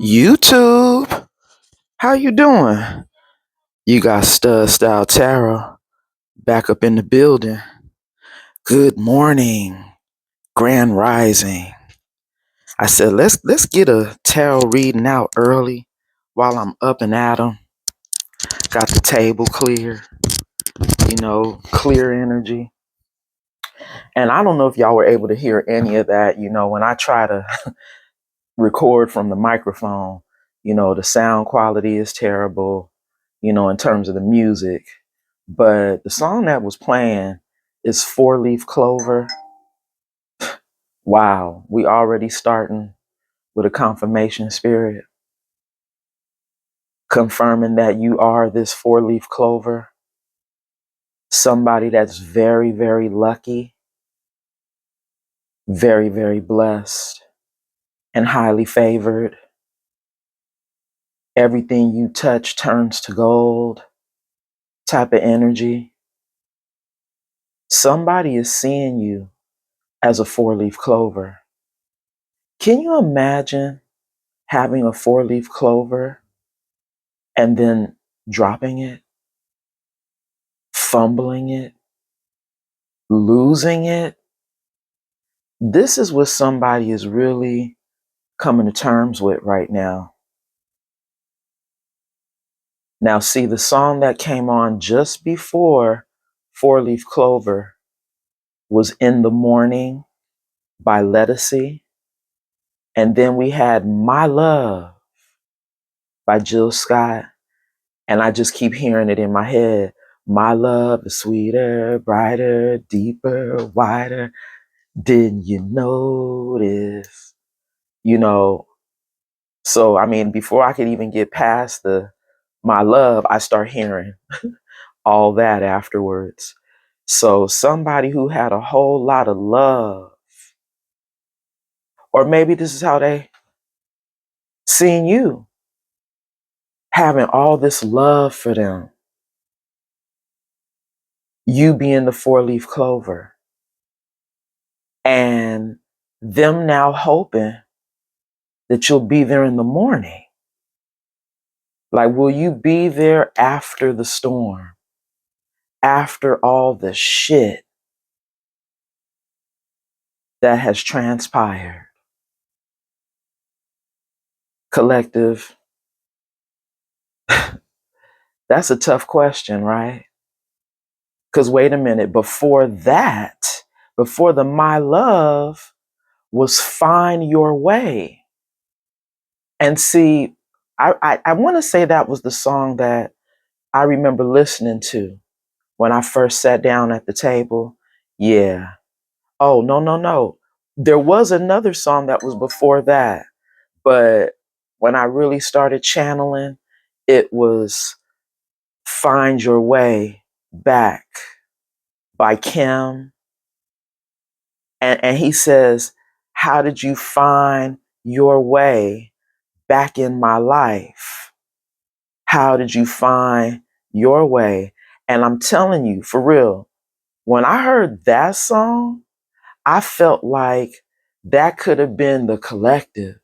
YouTube, how you doing? You got Stud Style Tarot back up in the building. Good morning, Grand Rising. I said let's get a tarot reading out early while I'm up and at 'em. Got the table clear, clear energy. And I don't know if y'all were able to hear any of that. When I try to record from the microphone, the sound quality is terrible, in terms of the music. But the song that was playing is Four Leaf Clover. Wow, we already starting with a confirmation spirit, confirming that you are this four leaf clover, somebody that's very, very lucky, very, very blessed, and highly favored. Everything you touch turns to gold type of energy. Somebody is seeing you as a four leaf clover. Can you imagine having a four leaf clover and then dropping it, fumbling it, losing it? This is what somebody is really coming to terms with right now. Now, see, the song that came on just before Four Leaf Clover was In the Morning by Lettucey. And then we had My Love by Jill Scott. And I just keep hearing it in my head. My love is sweeter, brighter, deeper, wider. Didn't you notice? So, I mean, before I could even get past the My Love, I start hearing all that afterwards. So somebody who had a whole lot of love, or maybe this is how they seen you, having all this love for them, you being the four leaf clover, and them now hoping that you'll be there in the morning. Like, will you be there after the storm, after all the shit that has transpired? Collective, that's a tough question, right? Because wait a minute, before that, before the My Love was Find Your Way. And see, I want to say that was the song that I remember listening to when I first sat down at the table. Yeah. Oh, no, no, no. There was another song that was before that. But when I really started channeling, it was Find Your Way Back by Kim. And he says, how did you find your way back in my life? How did you find your way? And I'm telling you, for real, when I heard that song, I felt like that could have been the collective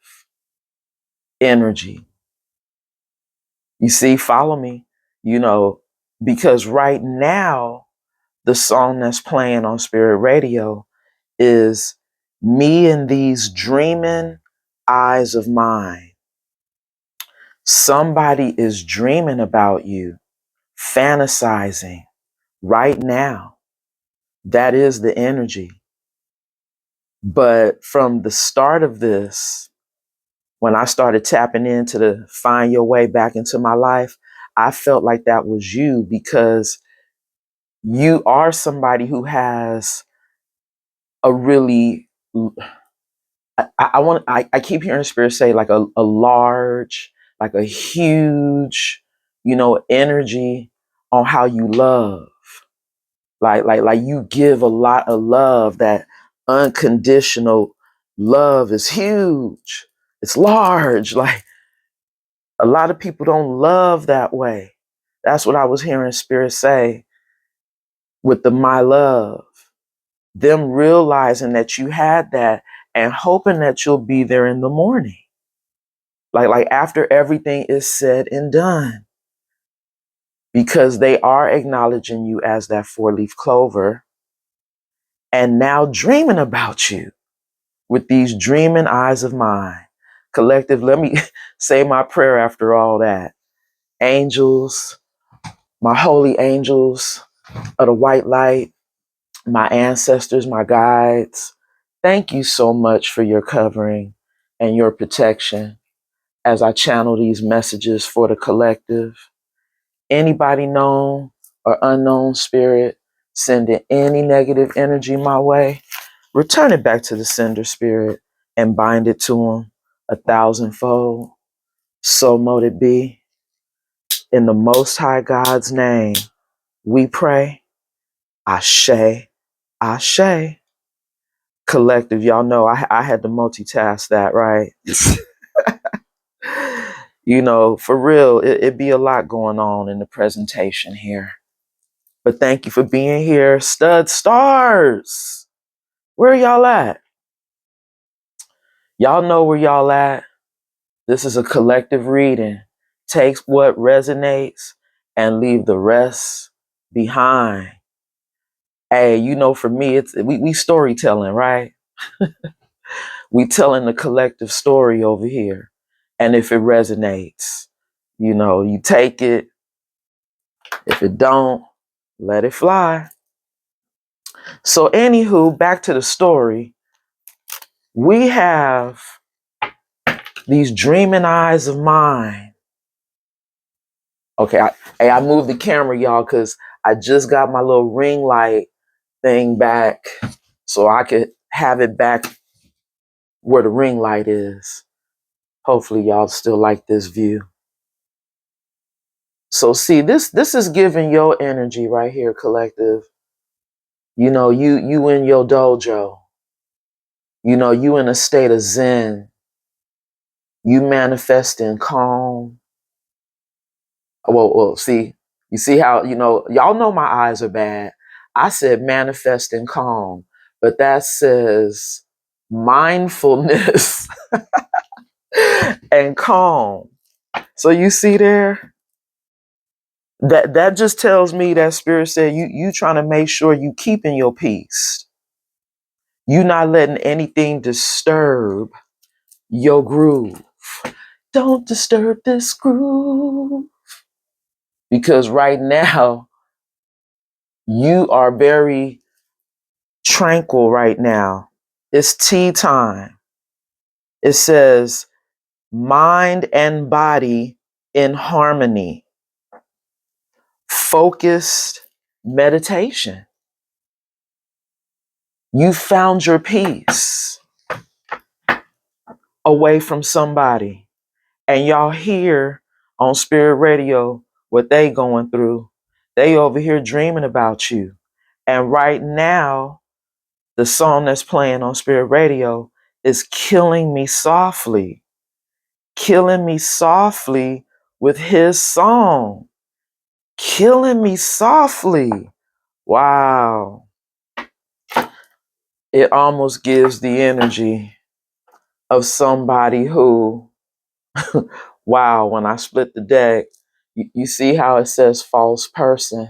energy. You see, follow me, because right now, the song that's playing on Spirit Radio is Me and These Dreaming Eyes of Mine. Somebody is dreaming about you, fantasizing right now. That is the energy. But from the start of this, when I started tapping into the Find Your Way Back into my life, I felt like that was you, because you are somebody who has a really, I keep hearing Spirit say like a large, like a huge energy on how you love. Like you give a lot of love. That unconditional love is huge. It's large. Like a lot of people don't love that way. That's what I was hearing Spirit say with the my love. Them realizing that you had that and hoping that you'll be there in the morning. Like after everything is said and done. Because they are acknowledging you as that 4-leaf clover and now dreaming about you with these dreaming eyes of mine. Collective, let me say my prayer after all that. Angels, my holy angels of the white light, my ancestors, my guides, thank you so much for your covering and your protection as I channel these messages for the collective. Anybody known or unknown spirit sending any negative energy my way, return it back to the sender spirit and bind it to them 1,000-fold. So mote it be. In the Most High God's name, we pray. Ashe, Ashe. Collective, y'all know I had to multitask that, right? For real, it be a lot going on in the presentation here. But thank you for being here. Stud Stars, where y'all at? Y'all know where y'all at. This is a collective reading. Take what resonates and leave the rest behind. Hey, for me, we storytelling, right? We telling the collective story over here. And if it resonates, you take it. If it don't, let it fly. So anywho, back to the story. We have these dreaming eyes of mine. Okay, I moved the camera, y'all, because I just got my little ring light thing back so I could have it back where the ring light is. Hopefully y'all still like this view. So see, this is giving your energy right here, collective. You in your dojo. You in a state of zen. You manifesting calm. Well, see, you see how, y'all know my eyes are bad. I said manifesting calm, but that says mindfulness and calm. So you see there, that just tells me that Spirit said you trying to make sure you keeping your peace. You not letting anything disturb your groove. Don't disturb this groove. Because right now, you are very tranquil right now. It's tea time. It says mind and body in harmony. Focused meditation. You found your peace away from somebody. And y'all hear on Spirit Radio what they going through. They over here dreaming about you. And right now, the song that's playing on Spirit Radio is killing me softly. Killing me softly with his song. Killing me softly. Wow. It almost gives the energy of somebody who, wow, when I split the deck, you see how it says false person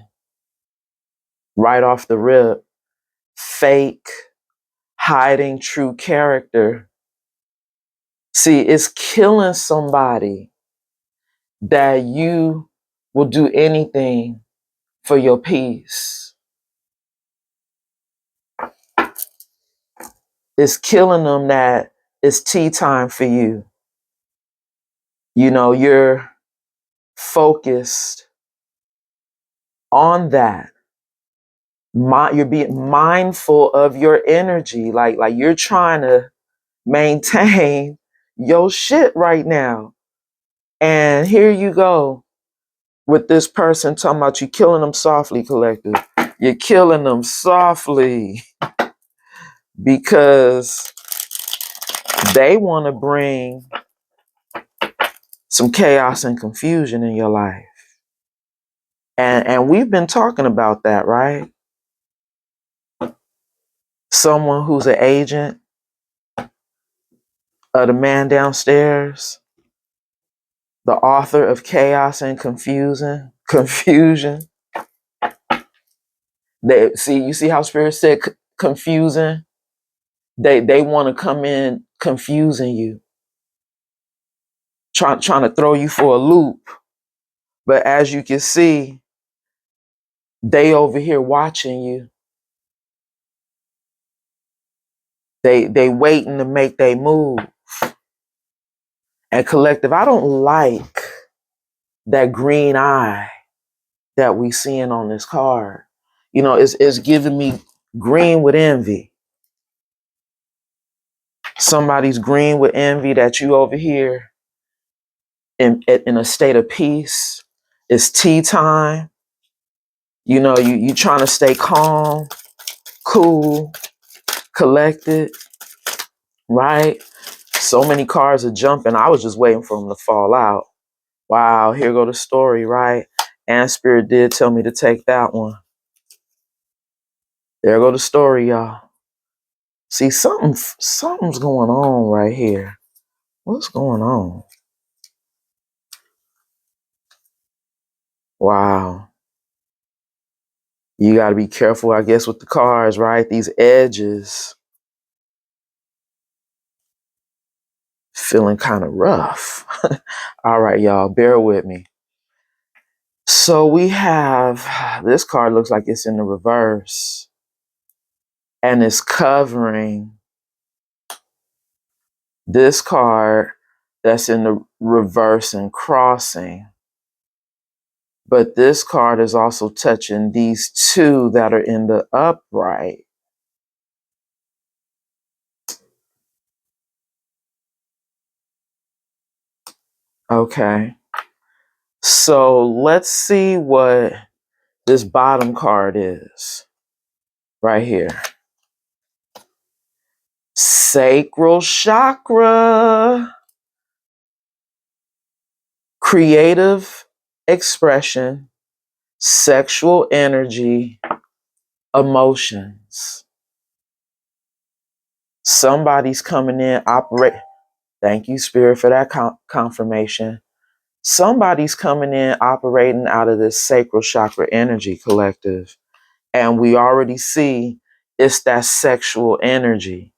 right off the rip. Fake, hiding true character. See, it's killing somebody that you will do anything for your peace. It's killing them that it's tea time for you. You're focused on that. You're being mindful of your energy. Like you're trying to maintain your shit right now. And here you go. with this person talking about you killing them softly, collective. You're killing them softly because they want to bring some chaos and confusion in your life. And we've been talking about that, right? Someone who's an agent of the man downstairs, the author of chaos and confusion. They see, you see how Spirit said confusing? They want to come in confusing you, trying to throw you for a loop. But as you can see, they over here watching you. They waiting to make their move. And collective, I don't like that green eye that we seeing on this card. You know, it's giving me green with envy. Somebody's green with envy that you over here in a state of peace. It's tea time. You know, you trying to stay calm, cool, collected, right? So many cards are jumping. I was just waiting for them to fall out. Wow, here go the story, right? And Spirit did tell me to take that one. There go the story, y'all. See, something's going on right here. What's going on? Wow. You got to be careful, I guess, with the cards, right? These edges feeling kind of rough. All right, y'all, bear with me. So we have, this card looks like it's in the reverse. And it's covering this card that's in the reverse and crossing. But this card is also touching these two that are in the upright. Okay. So let's see what this bottom card is right here. Sacral chakra. Creative expression, sexual energy, emotions. Somebody's coming in, operate. Thank you, Spirit, for that confirmation. Somebody's coming in, operating out of this sacral chakra energy, collective. And we already see it's that sexual energy.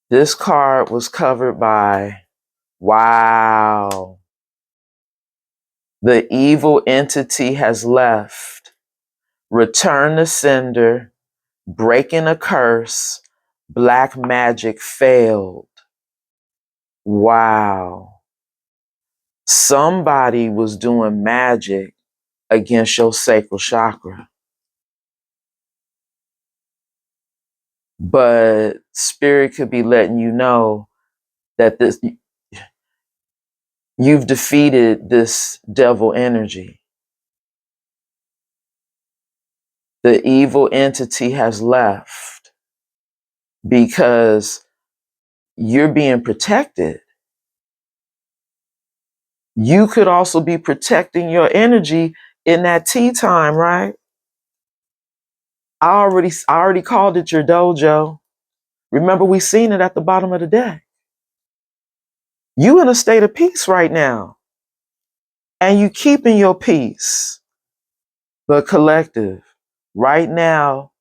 This card was covered by, wow, the evil entity has left. Return to sender, breaking a curse, black magic failed. Wow. Somebody was doing magic against your sacral chakra. But Spirit could be letting you know that you've defeated this devil energy. The evil entity has left because you're being protected. You could also be protecting your energy in that tea time, right? I already called it your dojo. Remember, we seen it at the bottom of the deck. You in a state of peace right now, and you keeping your peace. But collective, right now,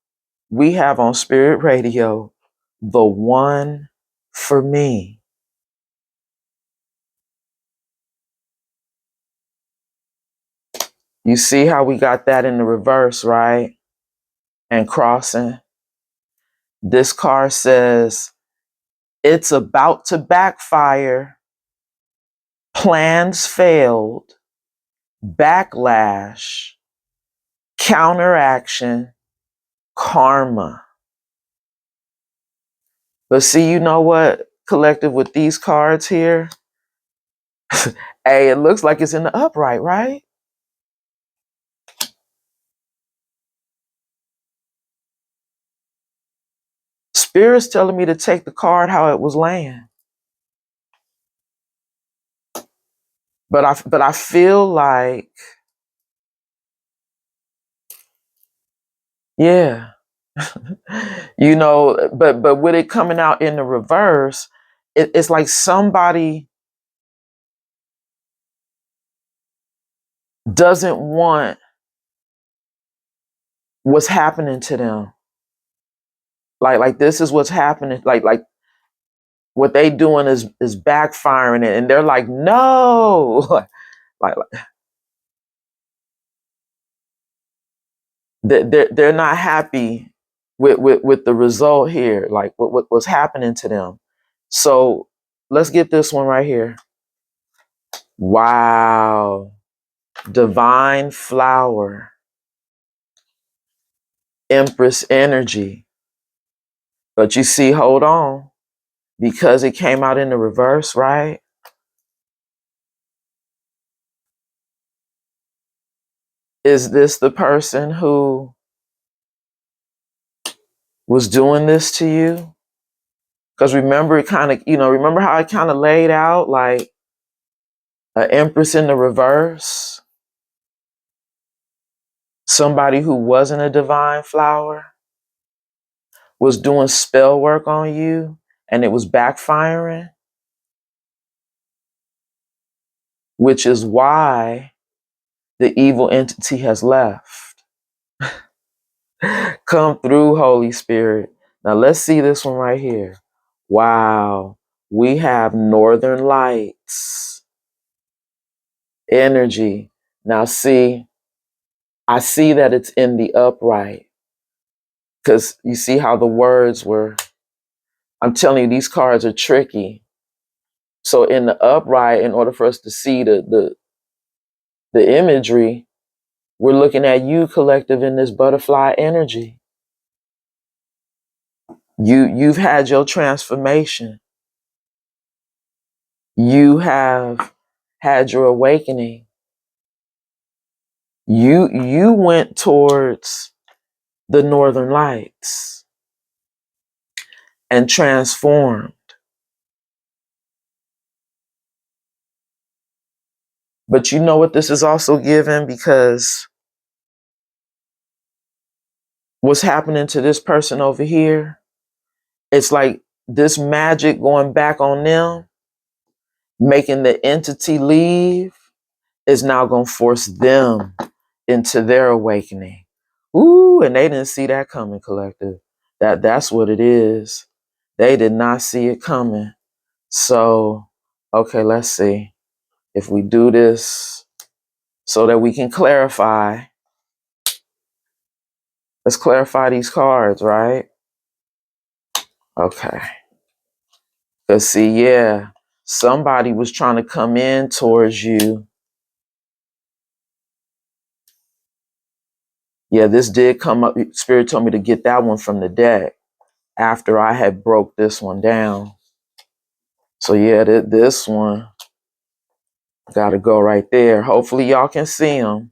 we have on Spirit Radio, the one for me. You see how we got that in the reverse, right? And crossing. This card says, it's about to backfire. Plans failed. Backlash. Counteraction. Karma. But see, you know what, collective, with these cards here, Hey, it looks like it's in the upright, right? Spirit's telling me to take the card how it was laying. But I feel like, yeah. But with it coming out in the reverse, it's like somebody doesn't want what's happening to them. Like this is what's happening. Like what they doing is backfiring it, and they're like, no, like they're not happy with the result here. Like what's happening to them. So let's get this one right here. Wow, divine flower, Empress energy. But you see, hold on, because it came out in the reverse, right? Is this the person who was doing this to you? Because remember, it kind of, remember how it kind of laid out like an Empress in the reverse? Somebody who wasn't a divine flower was doing spell work on you and it was backfiring, which is why the evil entity has left. Come through, Holy Spirit. Now let's see this one right here. Wow. We have Northern Lights energy. Now see, I see that it's in the upright because you see how the words were. I'm telling you, these cards are tricky. So in the upright, in order for us to see the imagery, we're looking at you, collective, in this butterfly energy. You've had your transformation. You have had your awakening. You went towards the Northern Lights and transformed. But you know what this is also given, because what's happening to this person over here, it's like this magic going back on them, making the entity leave, is now going to force them into their awakening. Ooh, and they didn't see that coming, collective. That's what it is. They did not see it coming. So, okay, let's see if we do this so that we can clarify. Let's clarify these cards, right? Okay. Because see, yeah, somebody was trying to come in towards you. Yeah, this did come up. Spirit told me to get that one from the deck after I had broke this one down. So yeah, this one got to go right there. Hopefully y'all can see them.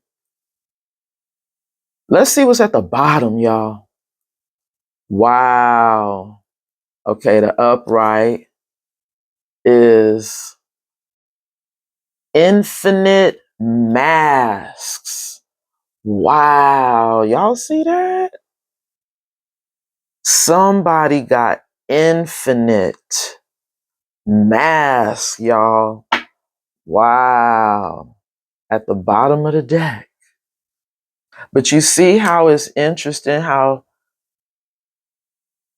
Let's see what's at the bottom, y'all. Wow. Okay, the upright is infinite masks. Wow. Y'all see that? Somebody got infinite masks, y'all. Wow. At the bottom of the deck. But you see how it's interesting how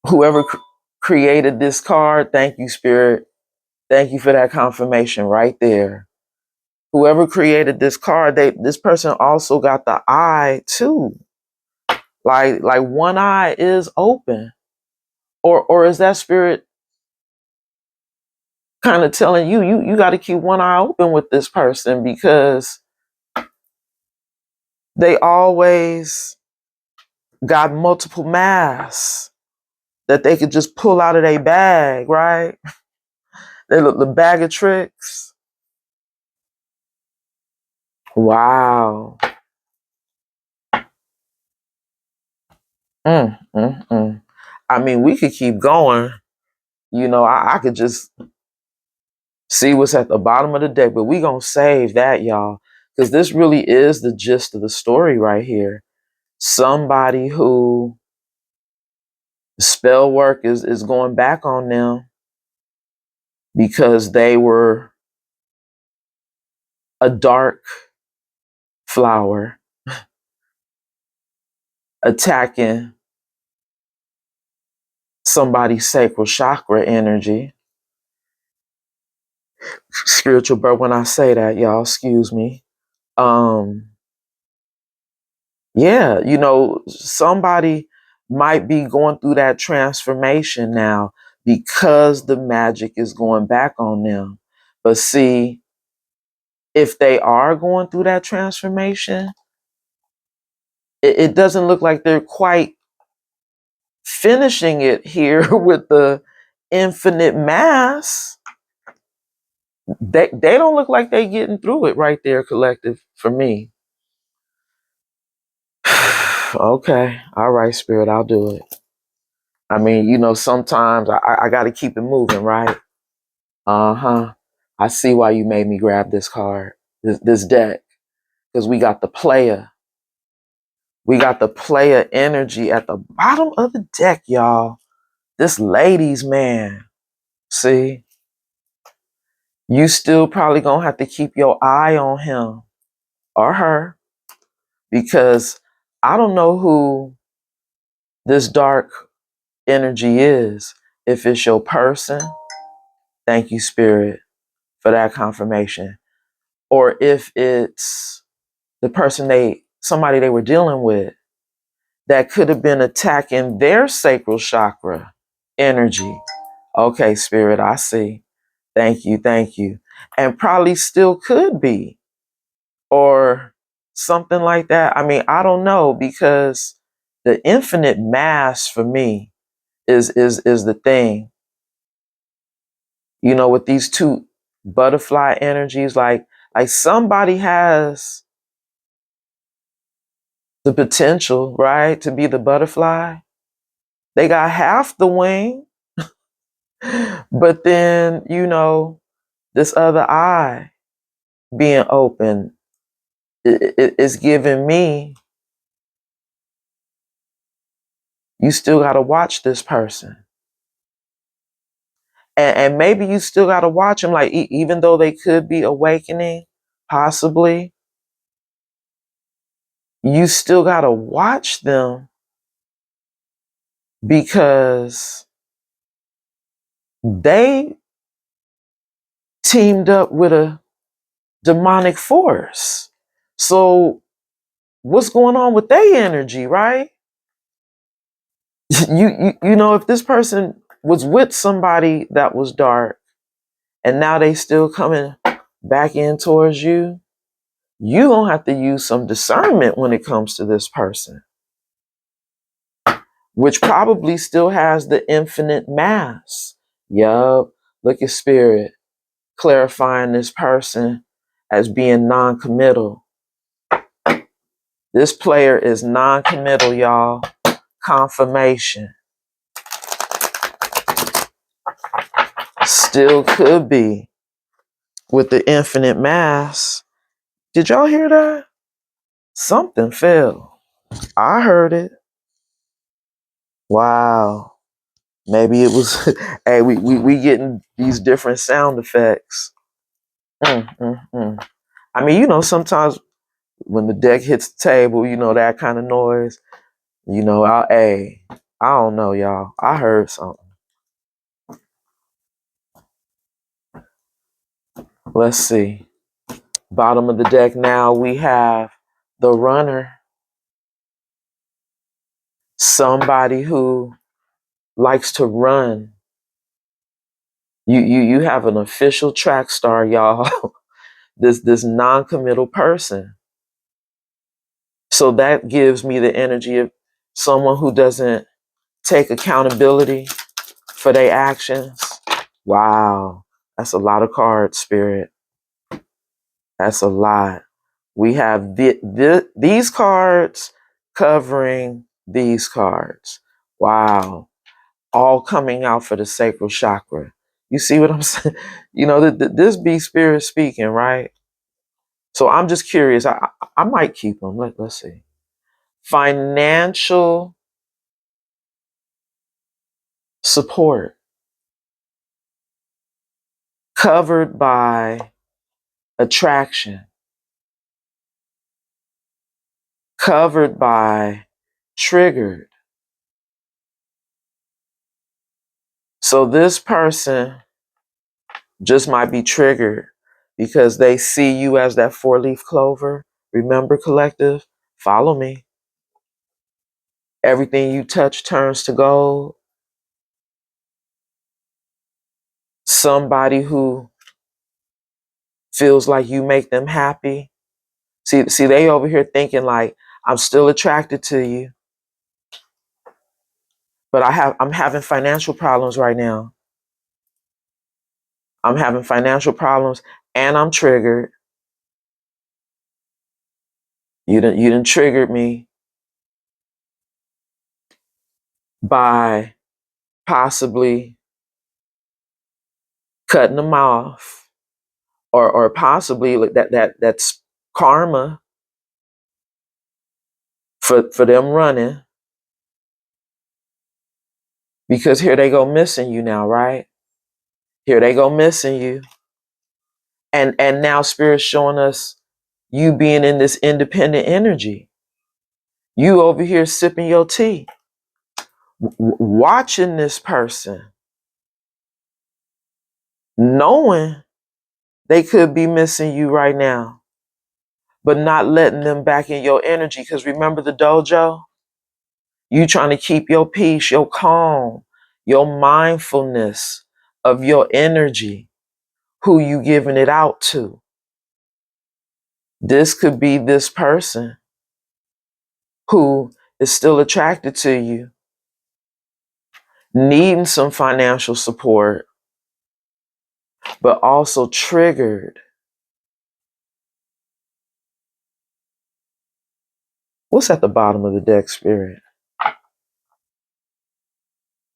whoever created this card, thank you, Spirit. Thank you for that confirmation right there. Whoever created this card, this person also got the eye too. Like one eye is open. Or is that spirit kind of telling you got to keep one eye open with this person, because they always got multiple masks that they could just pull out of their bag, right? The bag of tricks. Wow. Mm. I mean, we could keep going. I could just see what's at the bottom of the deck, but we gonna save that, y'all, because this really is the gist of the story right here. Somebody who spell work is going back on them because they were a dark flower attacking somebody's sacral chakra energy. Spiritual birth, when I say that, y'all, excuse me. Um, yeah, somebody might be going through that transformation now because the magic is going back on them. But see, if they are going through that transformation, it doesn't look like they're quite finishing it here with the infinite mass. They don't look like they getting through it right there, collective, for me. Okay, all right, spirit, I'll do it. I mean, sometimes I got to keep it moving, right? Uh-huh. I see why you made me grab this card, this deck, because we got the player. We got the player energy at the bottom of the deck, y'all. This ladies' man. See, you still probably gonna have to keep your eye on him or her, because I don't know who this dark energy is. If it's your person, thank you, spirit, for that confirmation. Or if it's the person somebody they were dealing with that could have been attacking their sacral chakra energy. Okay, spirit, I see. Thank you, thank you. And probably still could be, or something like that. I mean, I don't know, because the infinite mass for me is the thing. With these two butterfly energies, like somebody has the potential, right, to be the butterfly. They got half the wing, but then, this other eye being open is giving me, you still got to watch this person. And maybe you still got to watch them, like, even though they could be awakening, possibly, you still got to watch them, because they teamed up with a demonic force. So what's going on with their energy, right? If this person was with somebody that was dark and now they still coming back in towards you, you gonna have to use some discernment when it comes to this person, which probably still has the infinite mass. Yup. Look at spirit clarifying this person as being non-committal. This player is non-committal, y'all. Confirmation. Still could be with the infinite mass. Did y'all hear that? Something fell. I heard it. Wow. Maybe it was, hey, we getting these different sound effects. Mm. I mean, sometimes when the deck hits the table, that kind of noise, I don't know, y'all. I heard something. Let's see. Bottom of the deck now, we have the runner. Somebody who likes to run. You have an official track star, y'all. this non-committal person. So that gives me the energy of someone who doesn't take accountability for their actions. Wow. That's a lot of cards, spirit. That's a lot. We have these cards covering these cards. Wow. All coming out for the sacral chakra. You see what I'm saying? You know, this be spirit speaking, right? So I'm just curious. I might keep them. Let's see. Financial support covered by attraction, covered by triggered. So this person just might be triggered because they see you as that 4-leaf clover. Remember, collective, follow me. Everything you touch turns to gold. Somebody who feels like you make them happy. See, they over here thinking like, I'm still attracted to you, but I'm having financial problems right now. I'm having financial problems and I'm triggered. You done triggered me by possibly cutting them off, or possibly that's karma for them running, because here they go missing you now, right? Here they go missing you. And now spirit's showing us you being in this independent energy. You over here sipping your tea, watching this person, knowing they could be missing you right now, but not letting them back in your energy. Because remember the dojo? You trying to keep your peace, your calm, your mindfulness of your energy, who you giving it out to. This could be this person who is still attracted to you, needing some financial support, but also triggered. What's at the bottom of the deck, spirit?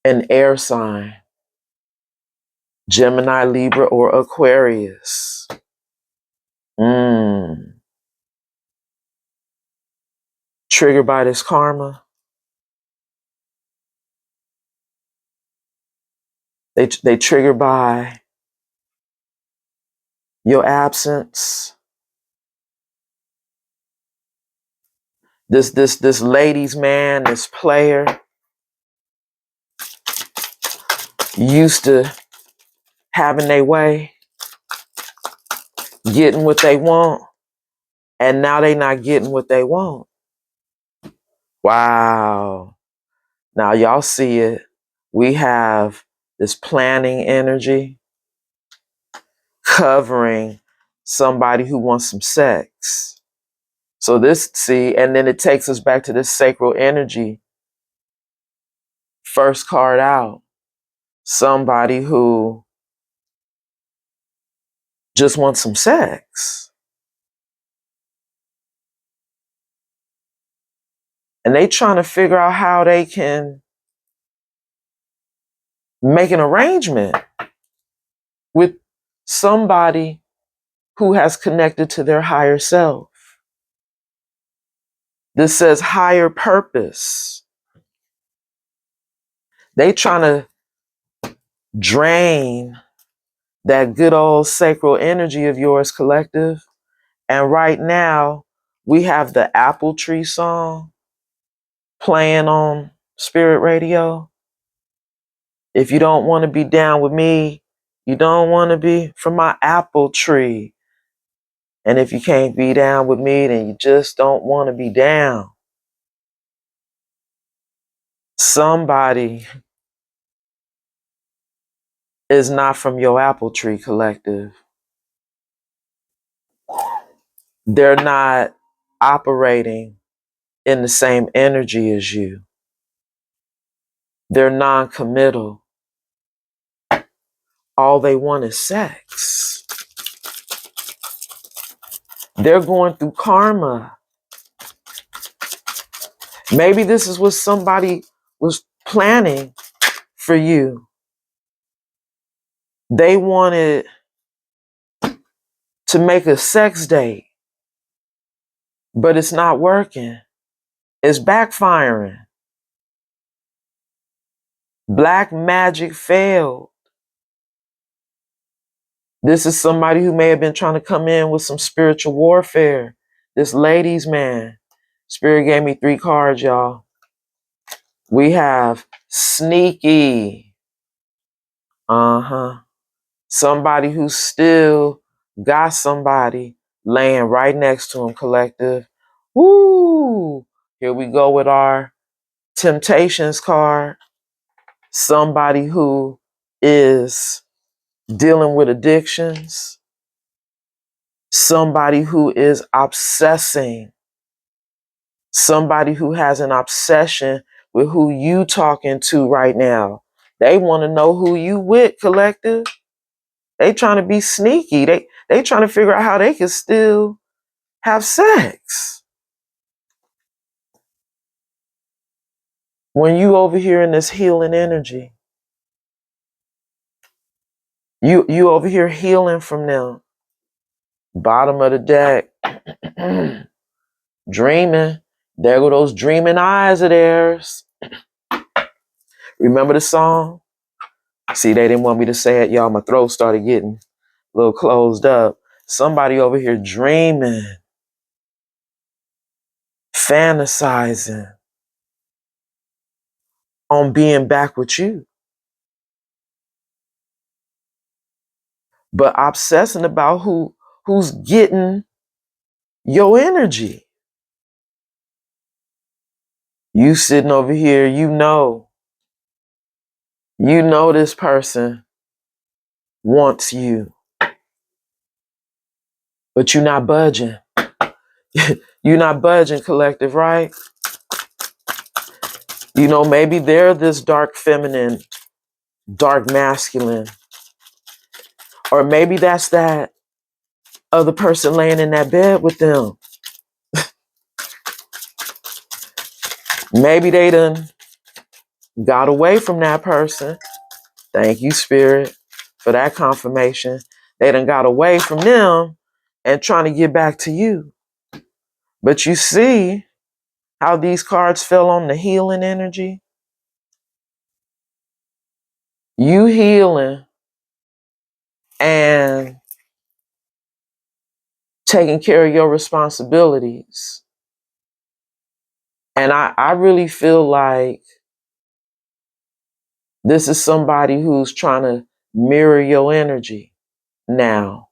An air sign, Gemini, Libra, or Aquarius. Triggered by this karma. They triggered by your absence. This ladies man, this player, used to having their way, getting what they want, and now they not getting what they want. Wow. Now y'all see it. We have this planning energy covering somebody who wants some sex. So this, see, and then it takes us back to this sacral energy. First card out, somebody who just wants some sex. And they trying to figure out how they can make an arrangement with somebody who has connected to their higher self. This says higher purpose. They trying to drain that good old sacral energy of yours, collective. And right now, we have the Apple Tree song playing on Spirit Radio. If you don't want to be down with me, you don't want to be from my apple tree. And if you can't be down with me, then you just don't want to be down. Somebody is not from your apple tree, collective. They're not operating in the same energy as you. They're non-committal. All they want is sex. They're going through karma. Maybe this is what somebody was planning for you. They wanted to make a sex date, but it's not working. It's backfiring. Black magic failed. This is somebody who may have been trying to come in with some spiritual warfare. This ladies' man. Spirit gave me 3 cards, y'all. We have sneaky. Somebody who still got somebody laying right next to him, collective. Woo! Here we go with our temptations card. Somebody who is dealing with addictions. Somebody who is obsessing. Somebody who has an obsession with who you talking to right now. They want to know who you with, collective. They trying to be sneaky. They trying to figure out how they can still have sex. When you over here in this healing energy, you over here healing from them. Bottom of the deck. Dreaming. There go those dreaming eyes of theirs. Remember the song? See, they didn't want me to say it, y'all. My throat started getting a little closed up. Somebody over here dreaming, fantasizing on being back with you, but obsessing about who's getting your energy. You sitting over here, you know this person wants you, but you're not budging. You're not budging, collective, right? You know, maybe they're this dark feminine, dark masculine, or maybe that's that other person laying in that bed with them. Maybe they done got away from that person. Thank you, Spirit, for that confirmation. They done got away from them and trying to get back to you. But you see how these cards fell on the healing energy? You healing and taking care of your responsibilities. And I really feel like this is somebody who's trying to mirror your energy now.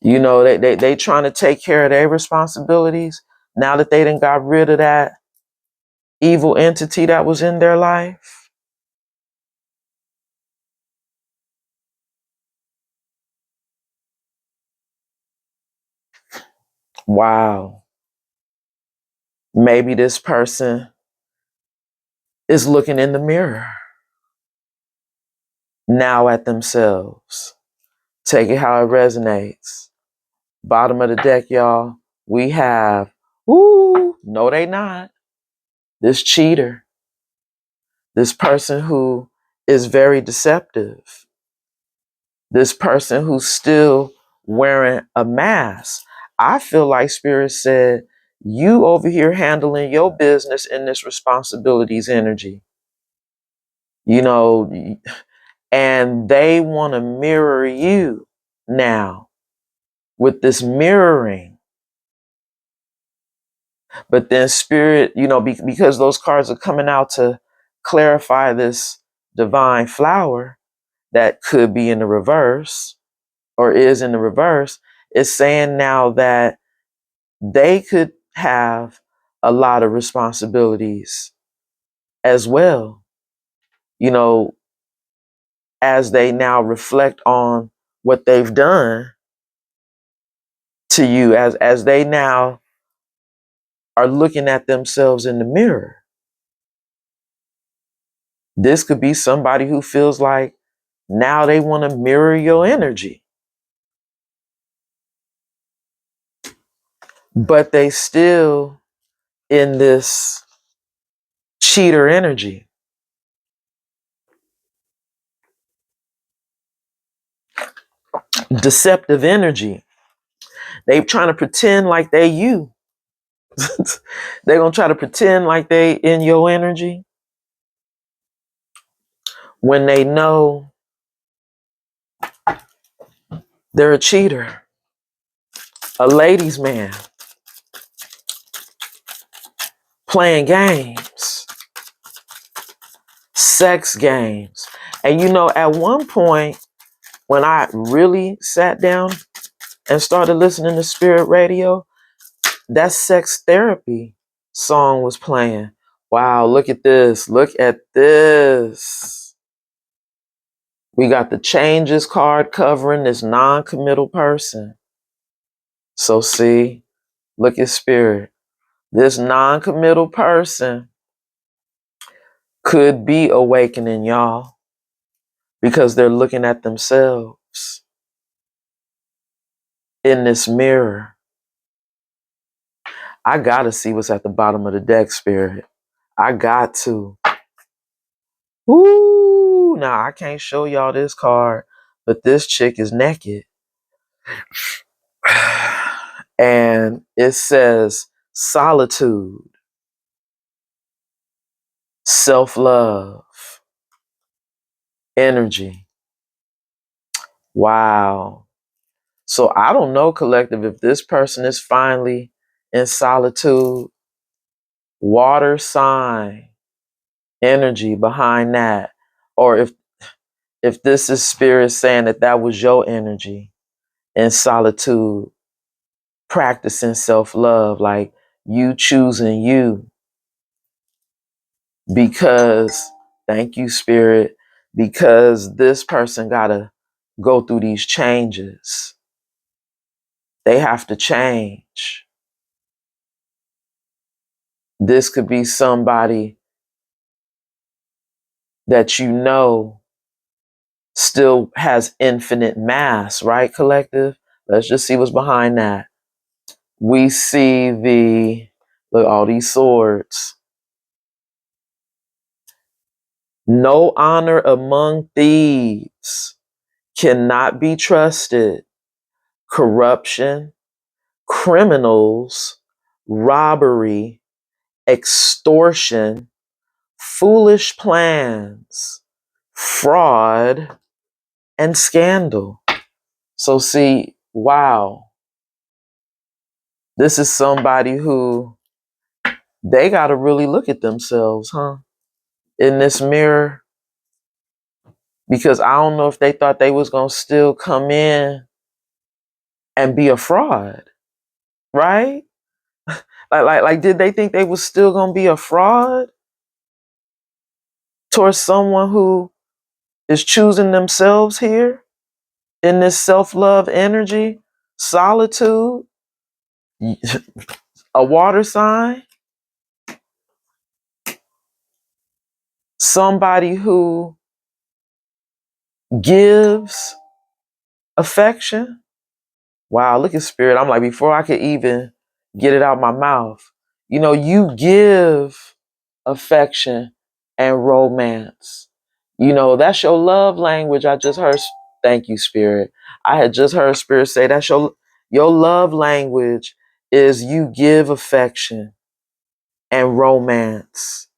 You know, they trying to take care of their responsibilities now that they done got rid of that evil entity that was in their life. Wow. Maybe this person is looking in the mirror now at themselves. Take it how it resonates. Bottom of the deck, y'all. We have, no, they not. This cheater, this person who is very deceptive, this person who's still wearing a mask. I feel like Spirit said, you over here handling your business in this responsibilities energy, you know, and they want to mirror you now with this mirroring. But then Spirit, you know, because those cards are coming out to clarify this divine flower that could be in the reverse or is in the reverse, is saying now that they could have a lot of responsibilities as well, you know, as they now reflect on what they've done to you, as they now are looking at themselves in the mirror. This could be somebody who feels like now they want to mirror your energy. but they still in this cheater energy, deceptive energy. They trying to pretend like they you. They gonna try to pretend like they in your energy when they know they're a cheater, a ladies' man, playing games, sex games. And at one point when I really sat down and started listening to spirit radio, that sex therapy song was playing. Wow, look at this. Look at this. We got the changes card covering this non-committal person. So see, look at spirit. This non-committal person could be awakening y'all because they're looking at themselves in this mirror. I gotta see what's at the bottom of the deck, spirit. I got to. Woo! Now I can't show y'all this card, but this chick is naked. And it says solitude, self-love, energy. Wow. So I don't know, collective, if this person is finally in solitude, water sign, energy behind that, or if this is spirit saying that was your energy in solitude, practicing self-love, like you choosing you, because thank you, spirit, because this person gotta go through these changes. They have to change. This could be somebody that still has infinite mass, right, collective? Let's just see what's behind that. We see look, all these swords. No honor among thieves, cannot be trusted. Corruption, criminals, robbery, extortion, foolish plans, fraud, and scandal. So see, wow, this is somebody who they got to really look at themselves, huh? In this mirror, because I don't know if they thought they was going to still come in and be a fraud, right? Like, did they think they was still going to be a fraud towards someone who is choosing themselves here in this self-love energy, solitude, a water sign, somebody who gives affection? Wow, look at spirit. I'm like, before I could even get it out my mouth, you give affection and romance. That's your love language. I just heard, thank you, spirit. I had just heard spirit say that's your love language is you give affection and romance.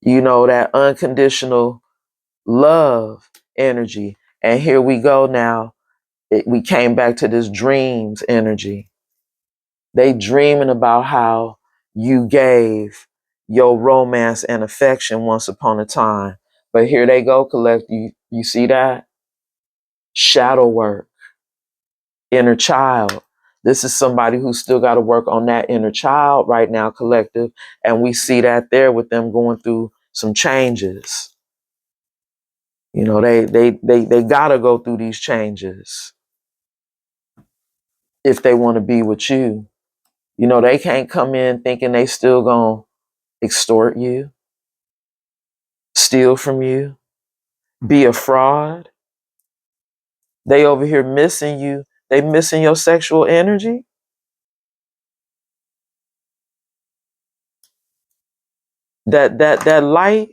That unconditional love energy. And here we go now. We came back to this dreams energy. They dreaming about how you gave your romance and affection once upon a time. But here they go, collect. You see that? Shadow work, inner child. This is somebody who's still got to work on that inner child right now, collective. And we see that there with them going through some changes. They gotta go through these changes if they want to be with you. They can't come in thinking they still gonna extort you, steal from you, be a fraud. They over here missing you. They missing your sexual energy. that light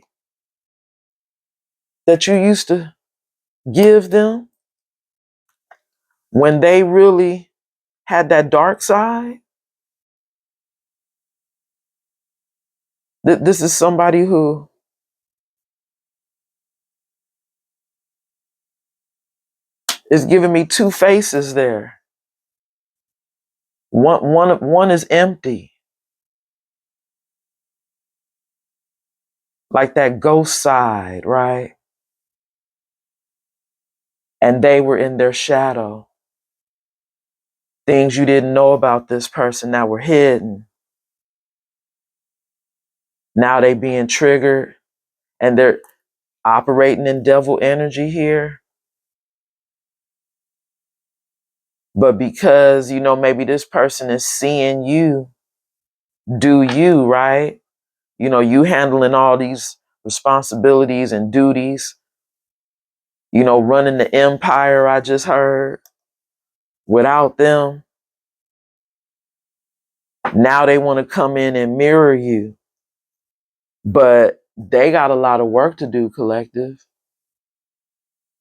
that you used to give them when they really had that dark side. This is somebody who is giving me two faces there. One is empty, like that ghost side, right? And they were in their shadow. Things you didn't know about this person that were hidden. Now they being triggered and they're operating in devil energy here. But because, maybe this person is seeing you do you, right? You handling all these responsibilities and duties, running the empire, I just heard, without them. Now they want to come in and mirror you. But they got a lot of work to do, collective,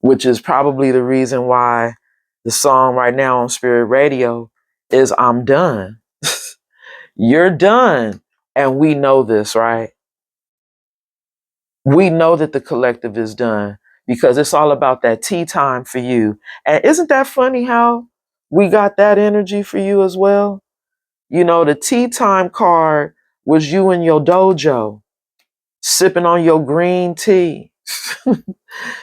which is probably the reason why the song right now on Spirit Radio is I'm Done. You're done. And we know this, right? We know that the collective is done because it's all about that tea time for you. And isn't that funny how we got that energy for you as well? The tea time card was you in your dojo sipping on your green tea.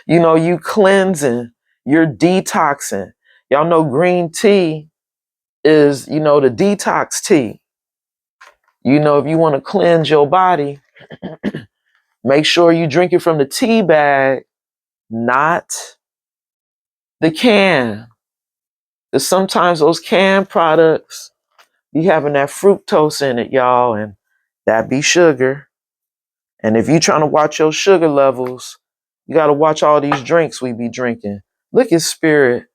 You cleansing, you're detoxing. Y'all know green tea is, the detox tea. If you want to cleanse your body, make sure you drink it from the tea bag, not the can. Because sometimes those canned products be having that fructose in it, y'all, and that be sugar. And if you're trying to watch your sugar levels, you got to watch all these drinks we be drinking. Look at Spirit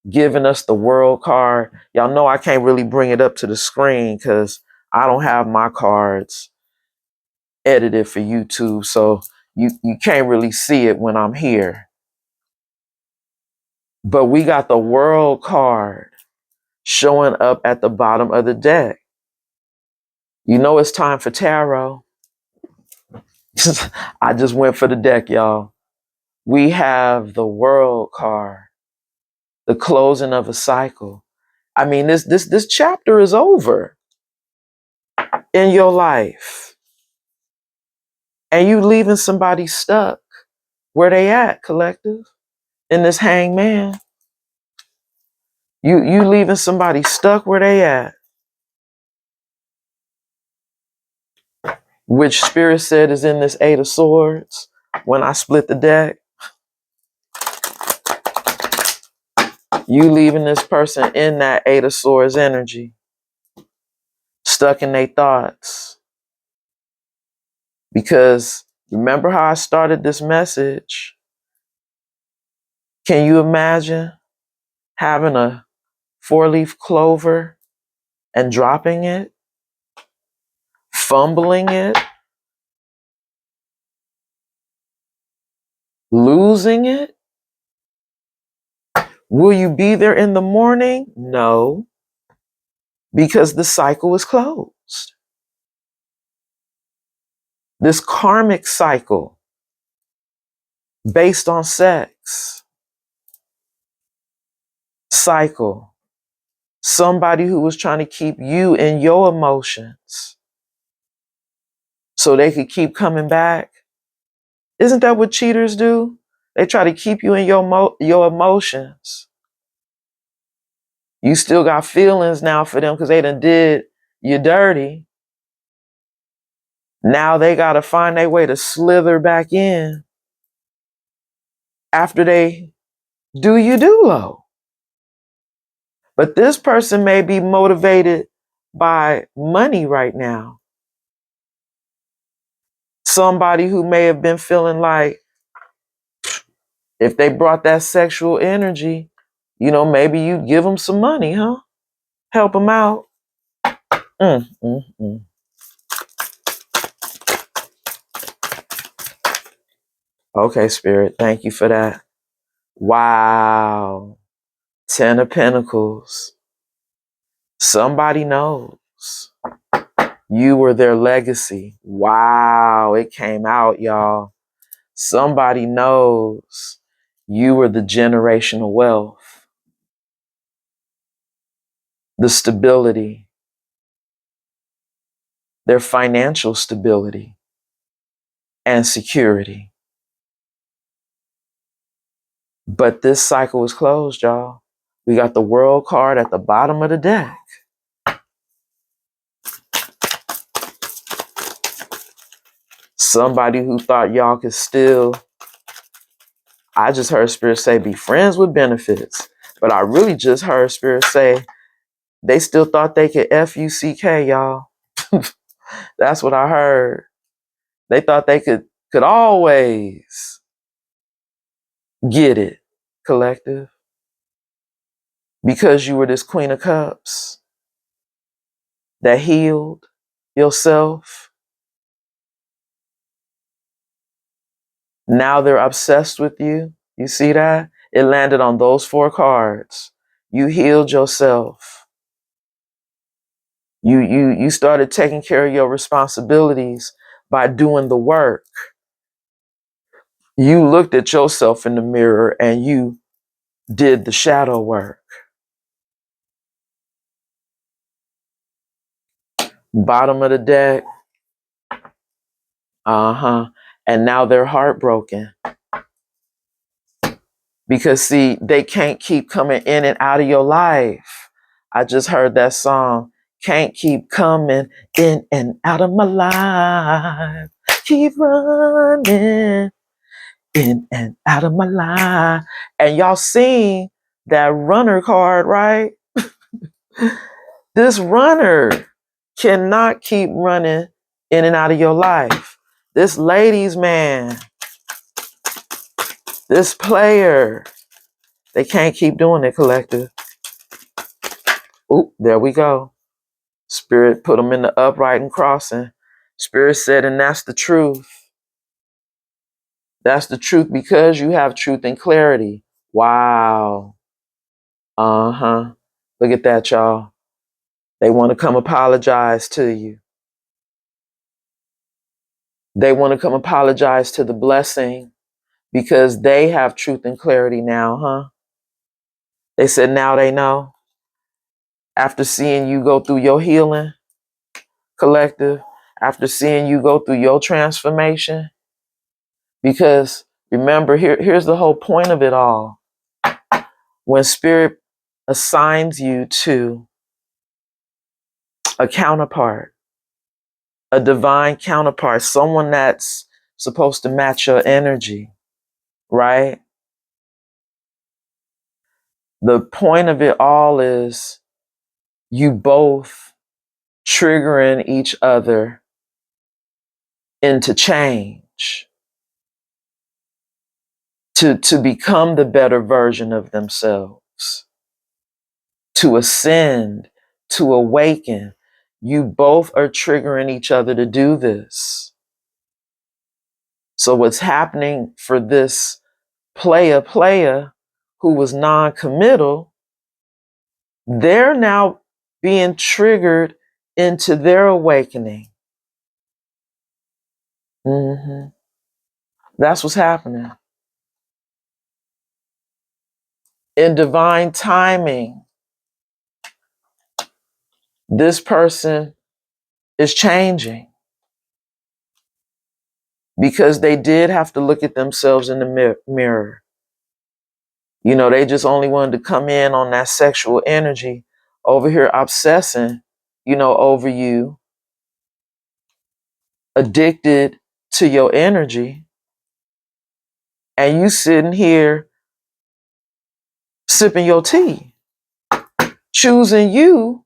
giving us the world card. Y'all know I can't really bring it up to the screen because I don't have my cards edited for YouTube. So you can't really see it when I'm here. But we got the world card showing up at the bottom of the deck. It's time for tarot. I just went for the deck, y'all. We have the world card, the closing of a cycle. I mean, this chapter is over in your life. And you leaving somebody stuck where they at, collective, in this hangman. You leaving somebody stuck where they at. Which Spirit said is in this Eight of Swords. When I split the deck, you leaving this person in that Eight of Swords energy, stuck in their thoughts. Because remember how I started this message? Can you imagine having a 4-leaf clover and dropping it, fumbling it, losing it? Will you be there in the morning? No, because the cycle is closed. This karmic cycle based on sex cycle. Somebody who was trying to keep you in your emotions so they could keep coming back. Isn't that what cheaters do? They try to keep you in your emotions. You still got feelings now for them because they done did you dirty. Now they got to find their way to slither back in after they do you do low. But this person may be motivated by money right now. Somebody who may have been feeling like if they brought that sexual energy, maybe you give them some money, huh? Help them out. Mm, mm, mm. Okay, Spirit. Thank you for that. Wow. 10 of Pentacles. Somebody knows you were their legacy. Wow. It came out, y'all. Somebody knows you were the generational wealth, the stability, their financial stability and security. But this cycle is closed, y'all. We got the World card at the bottom of the deck. Somebody who thought y'all could still, I just heard Spirit say, be friends with benefits. But I really just heard Spirit say, they still thought they could F-U-C-K, y'all. That's what I heard. They thought they could always get it, collective. Because you were this Queen of Cups that healed yourself. Now they're obsessed with you. You see that? It landed on those 4 cards. You healed yourself. You started taking care of your responsibilities by doing the work. You looked at yourself in the mirror and you did the shadow work. Bottom of the deck. And now they're heartbroken. Because see, they can't keep coming in and out of your life. I just heard that song. Can't keep coming in and out of my life. Keep running in and out of my life. And y'all seen that runner card, right? This runner cannot keep running in and out of your life. This ladies' man, this player, they can't keep doing it, collective. Oop, there we go. Spirit put them in the upright and crossing. Spirit said, and that's the truth. That's the truth because you have truth and clarity. Wow. Look at that, y'all. They want to come apologize to you. They want to come apologize to the blessing because they have truth and clarity now, huh? They said now they know. After seeing you go through your healing, collective, after seeing you go through your transformation, because remember, here's the whole point of it all. When Spirit assigns you to a counterpart, a divine counterpart, someone that's supposed to match your energy, right? The point of it all is you both triggering each other into change, to become the better version of themselves, to ascend, to awaken. You both are triggering each other to do this. So what's happening for this player who was non-committal, they're now being triggered into their awakening. That's what's happening. In divine timing, this person is changing because they did have to look at themselves in the mirror. You know, they just only wanted to come in on that sexual energy over here obsessing, over you, addicted to your energy. And you sitting here sipping your tea, choosing you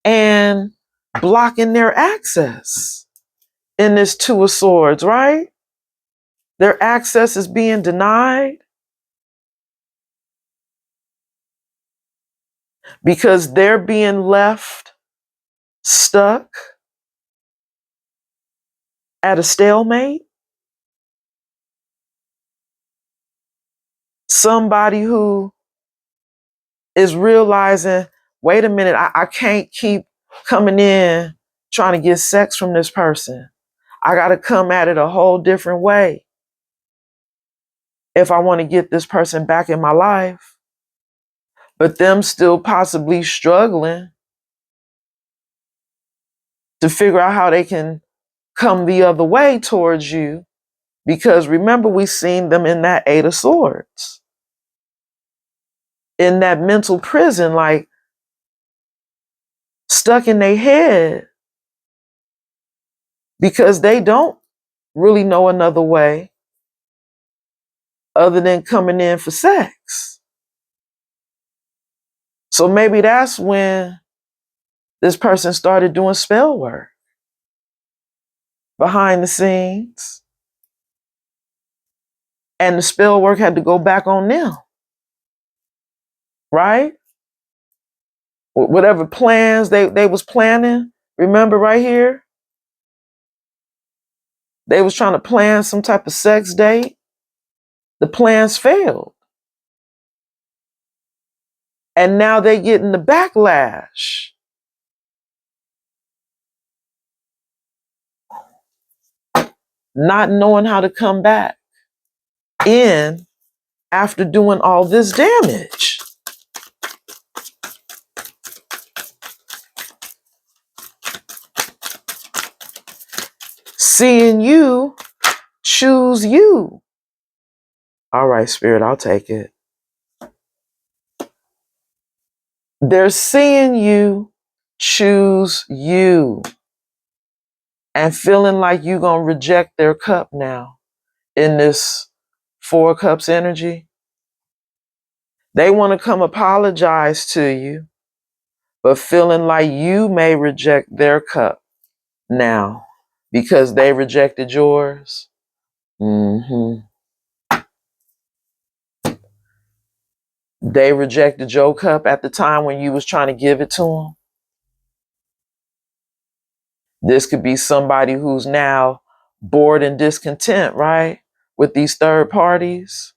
and blocking their access in this 2 of Swords, right? Their access is being denied because they're being left stuck at a stalemate. somebody who is realizing, wait a minute, I can't keep coming in trying to get sex from this person. I got to come at it a whole different way if I want to get this person back in my life. But them still possibly struggling to figure out how they can come the other way towards you. Because remember, we seen them in that Eight of Swords, in that mental prison, like stuck in their head because they don't really know another way other than coming in for sex. So maybe that's when this person started doing spell work behind the scenes. And the spell work had to go back on them, right? Whatever plans they was planning, remember right here? They was trying to plan some type of sex date. The plans failed. And now they getting the backlash. Not knowing how to come back in after doing all this damage. Seeing you choose you. All right, Spirit, I'll take it. They're seeing you choose you and feeling like you're going to reject their cup now in this Four Cups energy. They want to come apologize to you, but feeling like you may reject their cup now because they rejected yours. They rejected your cup at the time when you was trying to give it to them. This could be somebody who's now bored and discontent, right? With these third parties.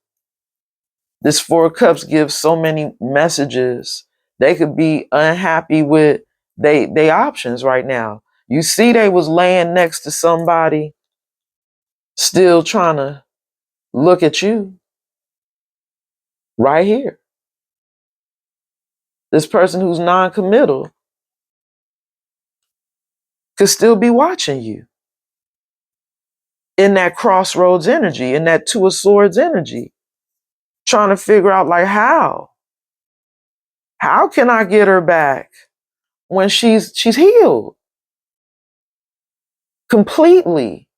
This Four Cups gives so many messages. They could be unhappy with they options right now. You see, they was laying next to somebody still trying to look at you right here. This person who's non-committal could still be watching you in that crossroads energy, in that Two of Swords energy, trying to figure out like how can I get her back when she's healed completely?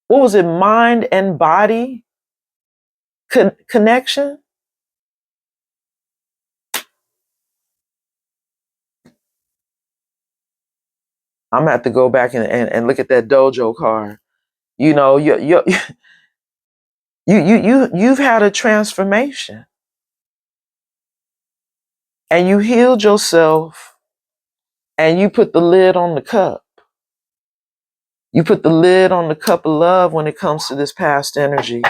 What was it? Mind and body connection? I'm gonna have to go back and look at that dojo card. You know, you've had a transformation and you healed yourself and you put the lid on the cup. You put the lid on the cup of love when it comes to this past energy.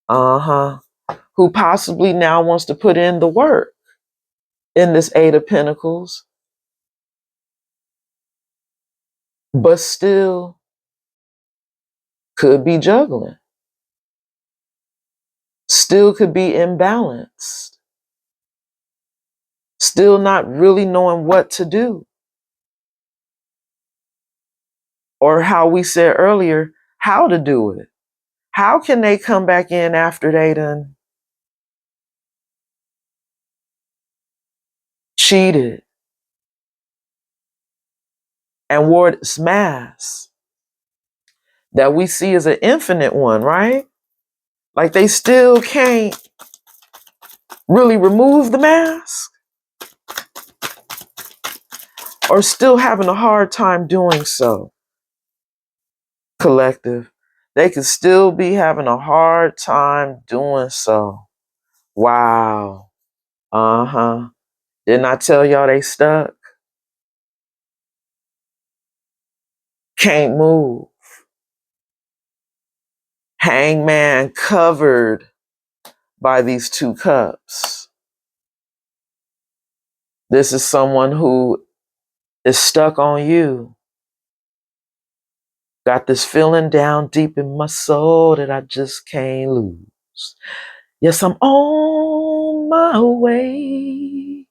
Who possibly now wants to put in the work in this Eight of Pentacles, but still could be juggling, still could be imbalanced, still not really knowing what to do. Or how we said earlier, how to do it. How can they come back in after they done cheated and wore this mask that we see as an infinite one, right? Like they still can't really remove the mask or still having a hard time doing so. Collective, they could still be having a hard time doing so. Wow. Didn't I tell y'all they stuck? Can't move. Hangman covered by these two cups. This is someone who is stuck on you. Got this feeling down deep in my soul that I just can't lose. Yes, I'm on my way.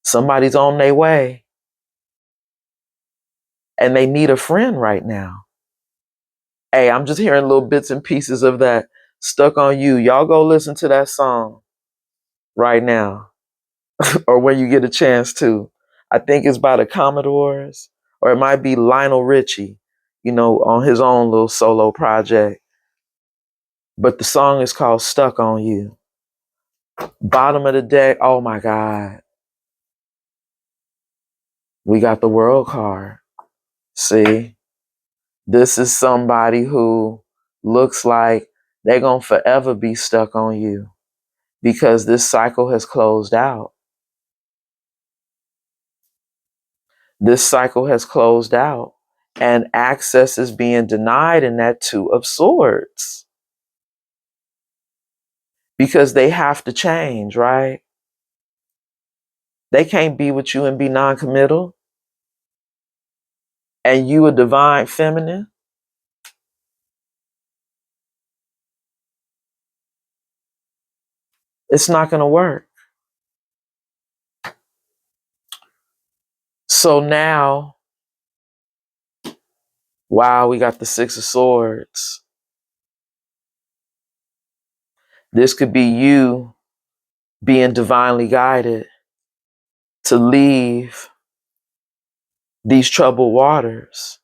Somebody's on their way. And they need a friend right now. Hey, I'm just hearing little bits and pieces of that Stuck on You. Y'all go listen to that song right now or when you get a chance to. I think it's by the Commodores, or it might be Lionel Richie, on his own little solo project. But the song is called Stuck on You. Bottom of the deck. Oh my God. We got the world card. See? This is somebody who looks like they're going to forever be stuck on you because this cycle has closed out. This cycle has closed out and access is being denied in that Two of Swords because they have to change, right? They can't be with you and be non-committal and you a divine feminine. It's not going to work. So now, wow, we got the Six of Swords. This could be you being divinely guided to leave these troubled waters,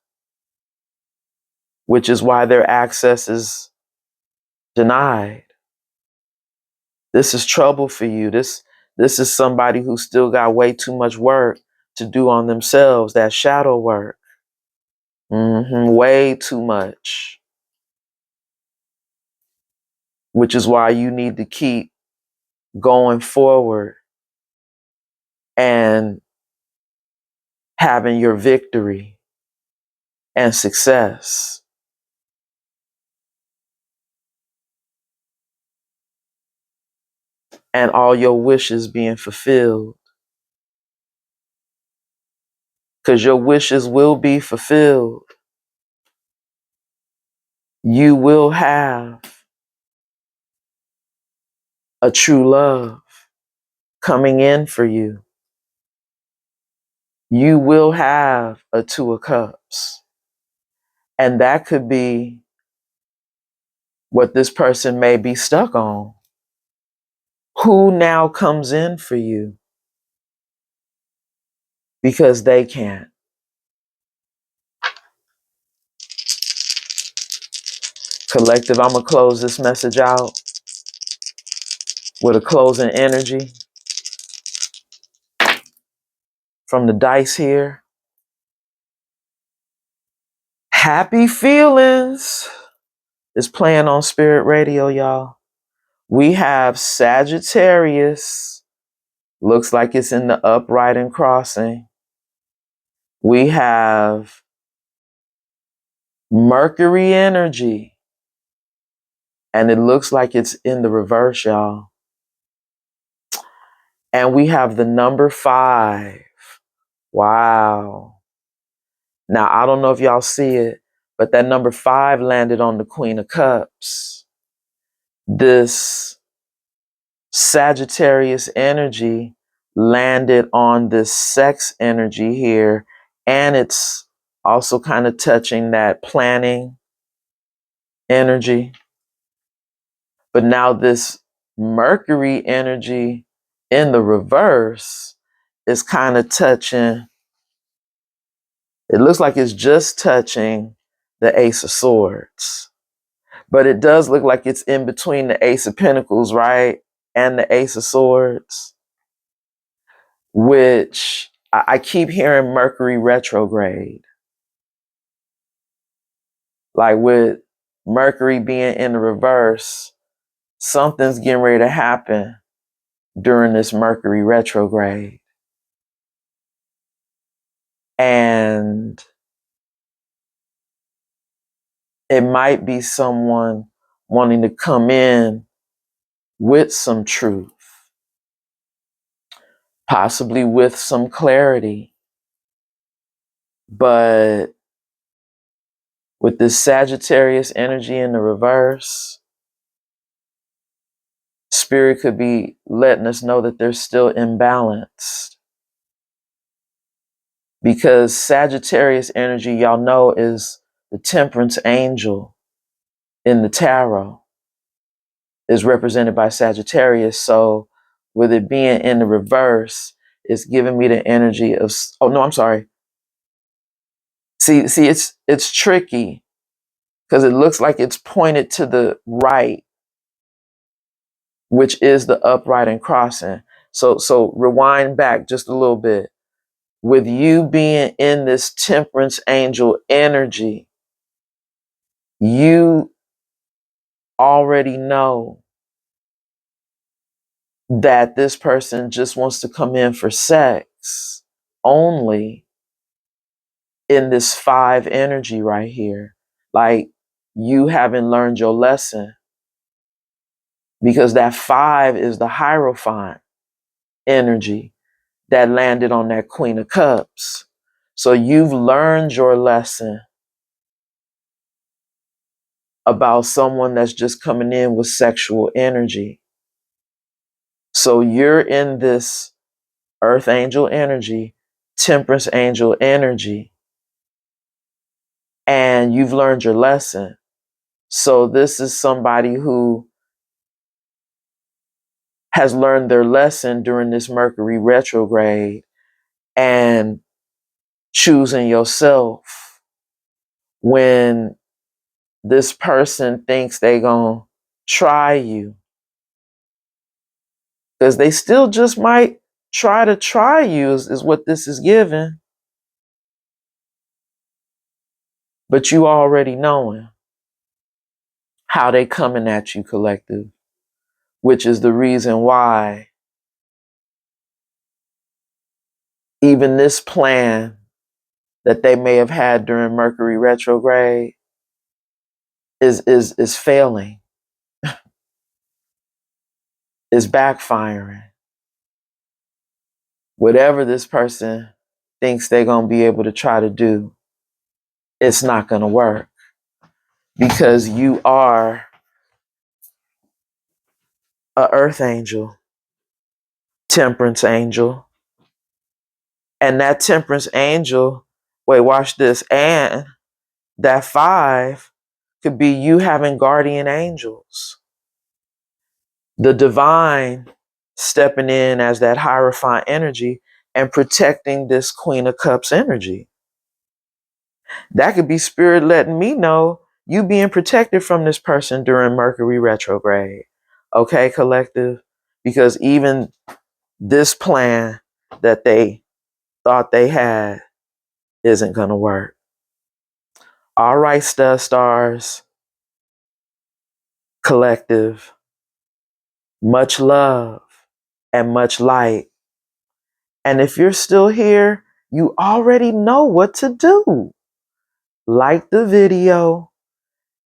which is why their access is denied. This is trouble for you. This is somebody who still got way too much work to do on themselves, that shadow work. Way too much. Which is why you need to keep going forward and having your victory and success. And all your wishes being fulfilled. Because your wishes will be fulfilled. You will have a true love coming in for you. You will have a Two of Cups. And that could be what this person may be stuck on. Who now comes in for you because they can't? Collective, I'm going to close this message out with a closing energy from the dice here. Happy Feelings is playing on Spirit Radio, y'all. We have Sagittarius. Looks like it's in the upright and crossing. We have Mercury energy. And it looks like it's in the reverse, y'all. And we have the number 5. Wow. Now, I don't know if y'all see it, but that number 5 landed on the Queen of Cups. This Sagittarius energy landed on this sex energy here. And it's also kind of touching that planning energy. But now this Mercury energy in the reverse is kind of touching. It looks like it's just touching the Ace of Swords. But it does look like it's in between the Ace of Pentacles, right? And the Ace of Swords. Which I keep hearing Mercury retrograde. Like with Mercury being in the reverse, something's getting ready to happen during this Mercury retrograde. And it might be someone wanting to come in with some truth, possibly with some clarity. But with this Sagittarius energy in the reverse, Spirit could be letting us know that they're still imbalanced. Because Sagittarius energy, y'all know, is the temperance angel in the tarot, is represented by Sagittarius. So with it being in the reverse, it's giving me the energy of, oh no, I'm sorry. See, it's tricky because it looks like it's pointed to the right, which is the upright and crossing. So rewind back just a little bit. With you being in this temperance angel energy, you already know that this person just wants to come in for sex only in this 5 energy right here. Like, you haven't learned your lesson, because that 5 is the Hierophant energy that landed on that Queen of Cups. So you've learned your lesson about someone that's just coming in with sexual energy. So you're in this Earth angel energy, Temperance angel energy, and you've learned your lesson. So this is somebody who has learned their lesson during this Mercury retrograde and choosing yourself when this person thinks they gonna try you, because they still just might try you is what this is giving. But you already knowing how they coming at you, collective, which is the reason why even this plan that they may have had during Mercury retrograde is failing, is backfiring. Whatever this person thinks they're gonna be able to try to do, it's not gonna work, because you are a earth angel, temperance angel, and that temperance angel, wait, watch this, and that 5 could be you having guardian angels, the divine stepping in as that Hierophant energy and protecting this Queen of Cups energy. That could be Spirit letting me know you being protected from this person during Mercury retrograde. Okay, collective? Because even this plan that they thought they had isn't going to work. All right, stars, collective, much love and much light. And if you're still here, you already know what to do. Like the video,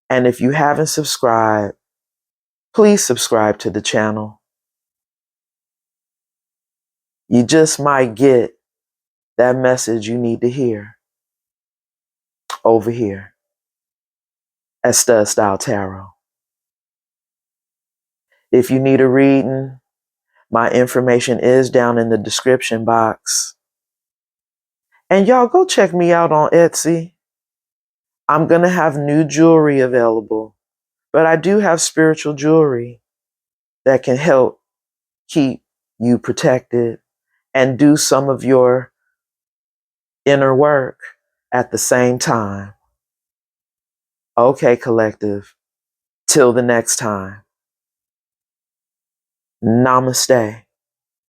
and if you haven't subscribed, please subscribe to the channel. You just might get that message you need to hear over here at Stud Style Tarot. If you need a reading, my information is down in the description box. And y'all go check me out on Etsy. I'm going to have new jewelry available, but I do have spiritual jewelry that can help keep you protected and do some of your inner work at the same time. Okay, collective. Till the next time. Namaste.